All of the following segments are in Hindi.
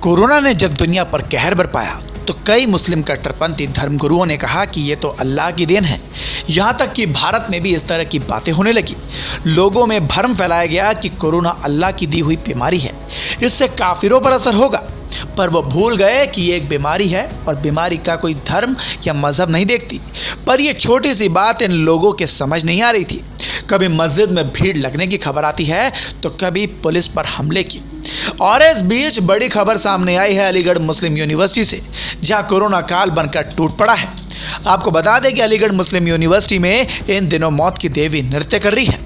कोरोना ने जब दुनिया पर कहर बरपाया तो कई मुस्लिम कट्टरपंथी धर्मगुरुओं ने कहा कि ये तो अल्लाह की देन है। यहाँ तक कि भारत में भी इस तरह की बातें होने लगी। लोगों में भ्रम फैलाया गया कि कोरोना अल्लाह की दी हुई बीमारी है, इससे काफिरों पर असर होगा। पर वो भूल गए कि ये एक बीमारी है और बीमारी का कोई धर्म या मजहब नहीं देखती। पर ये छोटी सी बात इन लोगों के समझ नहीं आ रही थी। कभी मस्जिद में भीड़ लगने की खबर आती है तो कभी पुलिस पर हमले की। और इस बीच बड़ी खबर सामने आई है अलीगढ़ मुस्लिम यूनिवर्सिटी से, जहां कोरोना काल बनकर टूट पड़ा है। आपको बता दें कि अलीगढ़ मुस्लिम यूनिवर्सिटी में इन दिनों मौत की देवी नृत्य कर रही है।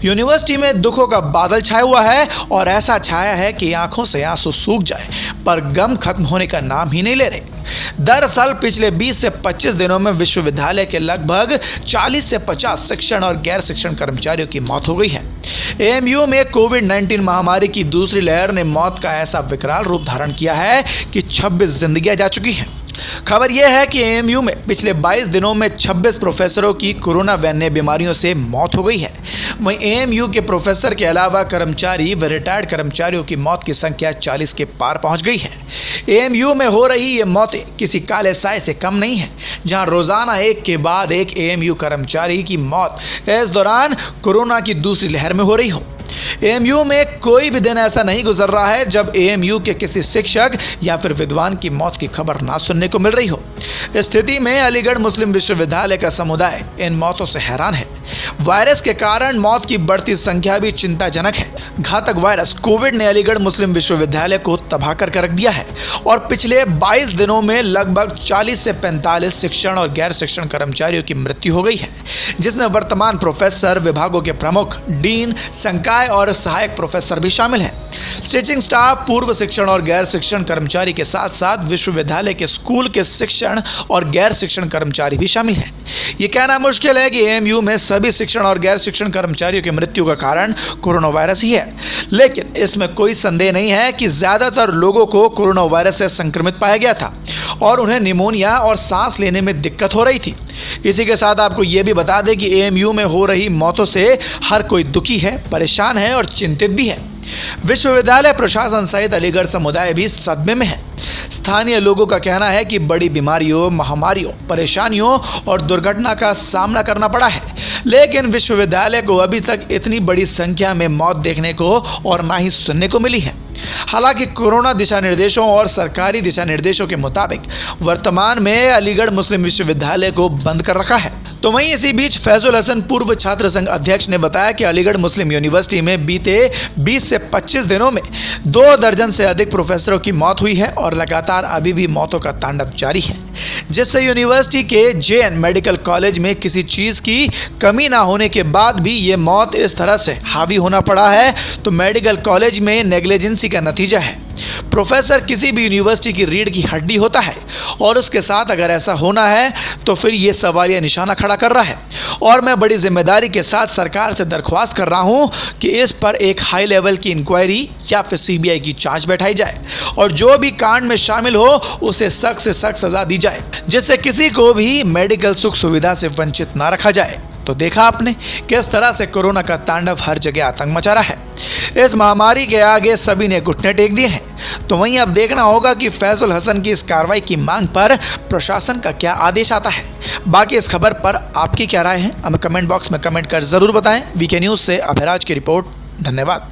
यूनिवर्सिटी में दुखों का बादल छाया हुआ है और ऐसा छाया है कि आंखों से आंसू सूख जाए पर गम खत्म होने का नाम ही नहीं ले रहे। दरअसल पिछले 20 से 25 दिनों में विश्वविद्यालय के लगभग 40 से 50 शिक्षण और गैर शिक्षण कर्मचारियों की मौत हो गई है। एएमयू में कोविड-19 महामारी की दूसरी लहर ने मौत का ऐसा विकराल रूप धारण किया है कि 26 जिंदगियां जा चुकी हैं। खबर यह है कि एएमयू में पिछले 22 दिनों में 26 प्रोफेसरों की कोरोना वैन्य बीमारियों से मौत हो गई है। वहीं एएमयू के प्रोफेसर के अलावा कर्मचारी व रिटायर्ड कर्मचारियों की मौत की संख्या 40 के पार पहुंच गई है। एएमयू में हो रही ये मौतें किसी काले साए से कम नहीं है, जहां रोजाना एक के बाद एक एएमयू कर्मचारी की मौत इस दौरान कोरोना की दूसरी लहर में हो रही हो। एएमयू में कोई भी दिन ऐसा नहीं गुजर रहा है जब एएमयू के किसी शिक्षक या फिर विद्वान की मौत की खबर ना सुनने को मिल रही हो। स्थिति में अलीगढ़ मुस्लिम विश्वविद्यालय का समुदाय इन मौतों से हैरान है। वायरस के कारण मौत की बढ़ती संख्या भी चिंताजनक है। घातक वायरस कोविड ने अलीगढ़ मुस्लिम विश्वविद्यालय को तबाह कर रख दिया है और पिछले 22 दिनों में लगभग 40 से 45 शिक्षण और गैर शिक्षण कर्मचारियों की मृत्यु हो गई है, जिसमें वर्तमान प्रोफेसर, विभागों के प्रमुख, डीन, संकाय और सहायक प्रोफेसर भी शामिल हैं। टीचिंग स्टाफ, पूर्व शिक्षण और गैर शिक्षण कर्मचारी के साथ साथ विश्वविद्यालय के स्कूल के शिक्षण और गैर शिक्षण कर्मचारी भी शामिल हैं। यह कहना मुश्किल है कि एएमयू में सभी शिक्षण और गैर शिक्षण कर्मचारियों की मृत्यु का कारण कोरोना वायरस ही है, लेकिन इसमें कोई संदेह नहीं है कि ज्यादातर लोगों को कोरोना वायरस से संक्रमित पाया गया था और उन्हें निमोनिया और सांस लेने में दिक्कत हो रही थी। इसी के साथ आपको यह भी बता दें कि एएमयू में हो रही मौतों से हर कोई दुखी है, परेशान है और चिंतित भी है। विश्वविद्यालय प्रशासन सहित अलीगढ़ समुदाय भी सदमे में है। स्थानीय लोगों का कहना है कि बड़ी बीमारियों, महामारियों, परेशानियों और दुर्घटना का सामना करना पड़ा है, लेकिन विश्वविद्यालय को अभी तक इतनी बड़ी संख्या में मौत देखने को और ना ही सुनने को मिली है। हालांकि कोरोना दिशा निर्देशों और सरकारी दिशा निर्देशों के मुताबिक वर्तमान में अलीगढ़ मुस्लिम विश्वविद्यालय को बंद कर रखा है। तो वहीं इसी बीच फैजुल हसन, पूर्व छात्र संघ अध्यक्ष, ने बताया कि अलीगढ़ मुस्लिम यूनिवर्सिटी में बीते 20 से 25 दिनों में 2 दर्जन से अधिक प्रोफेसरों की मौत हुई है और लगातार अभी भी मौतों का तांडव जारी है, जिससे यूनिवर्सिटी के जेएन मेडिकल कॉलेज में किसी चीज की कमी ना होने के बाद भी ये मौत इस तरह से हावी होना पड़ा है तो मेडिकल कॉलेज में नेग्लिजेंसी का नतीजा है। प्रोफेसर किसी भी यूनिवर्सिटी की रीढ़ की हड्डी होता है और उसके साथ अगर ऐसा होना है तो फिर ये सवालिया निशाना खड़ा कर रहा है और मैं बड़ी जिम्मेदारी के साथ सरकार से दरख्वास्त कर रहा हूं कि इस पर एक हाई लेवल की इंक्वायरी या फिर सीबीआई की जांच बैठाई जाए और जो भी कांड में शामिल हो उसे सख्त से सख्त सजा दी जाए, जिससे किसी को भी मेडिकल सुख सुविधा से वंचित ना रखा जाए। तो देखा आपने किस तरह से कोरोना का तांडव हर जगह आतंक मचा रहा है। इस महामारी के आगे सभी ने घुटने टेक दिए हैं। तो वहीं अब देखना होगा कि फैजुल हसन की इस कार्रवाई की मांग पर प्रशासन का क्या आदेश आता है। बाकी इस खबर पर आपकी क्या राय है, हमें कमेंट बॉक्स में कमेंट कर जरूर बताएं। वीके न्यूज से अभिराज की रिपोर्ट। धन्यवाद।